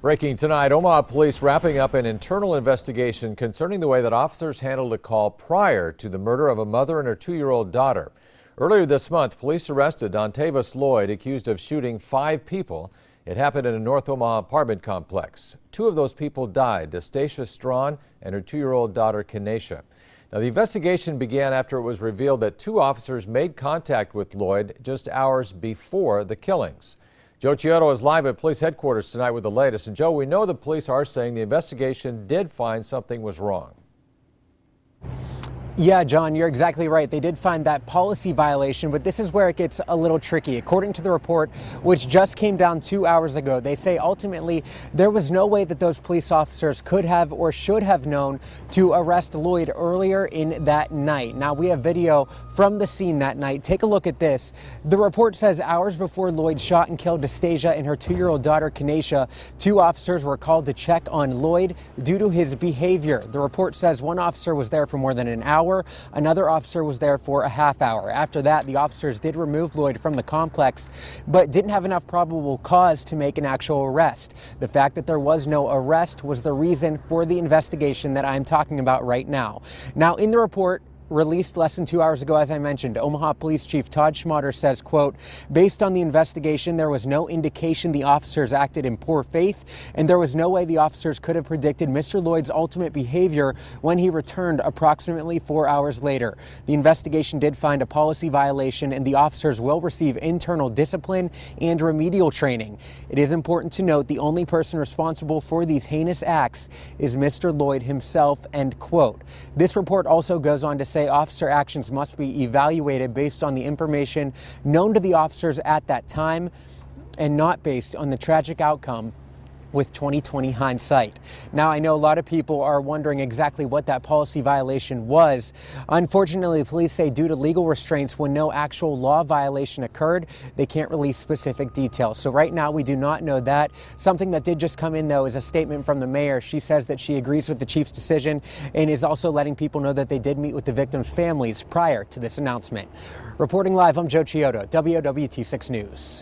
Breaking tonight, Omaha Police wrapping up an internal investigation concerning the way that officers handled a call prior to the murder of a mother and her 2-year-old daughter. Earlier this month, police arrested Dontavis Lloyd, accused of shooting 5 people. It happened in a North Omaha apartment complex. 2 of those people died, Dastacia Strawn and her 2-year-old daughter, Kenesha. Now, the investigation began after it was revealed that 2 officers made contact with Lloyd just hours before the killings. Joe Chiodo is live at police headquarters tonight with the latest. And Joe, we know the police are saying the investigation did find something was wrong. Yeah, John, you're exactly right. They did find that policy violation, but this is where it gets a little tricky. According to the report, which just came down 2 hours ago, they say ultimately there was no way that those police officers could have or should have known to arrest Lloyd earlier in that night. Now, we have video from the scene that night. Take a look at this. The report says hours before Lloyd shot and killed Dastacia and her 2-year-old daughter, Kenesha, 2 officers were called to check on Lloyd due to his behavior. The report says 1 officer was there for more than an hour. Another officer was there for a half hour. After that, the officers did remove Lloyd from the complex, but didn't have enough probable cause to make an actual arrest. The fact that there was no arrest was the reason for the investigation that I'm talking about right now. Now, in the report, released less than 2 hours ago, as I mentioned, Omaha Police Chief Todd Schmatter says, quote, based on the investigation, there was no indication the officers acted in poor faith, and there was no way the officers could have predicted Mr. Lloyd's ultimate behavior when he returned approximately 4 hours later. The investigation did find a policy violation, and the officers will receive internal discipline and remedial training. It is important to note the only person responsible for these heinous acts is Mr. Lloyd himself, end quote. This report also goes on to say officer actions must be evaluated based on the information known to the officers at that time and not based on the tragic outcome with 2020 hindsight. Now, I know a lot of people are wondering exactly what that policy violation was. Unfortunately, police say due to legal restraints, when no actual law violation occurred, they can't release specific details. So right now, we do not know that. Something that did just come in, though, is a statement from the mayor. She says that she agrees with the chief's decision and is also letting people know that they did meet with the victims' families prior to this announcement. Reporting live, I'm Joe Chiodo, WOWT6 News.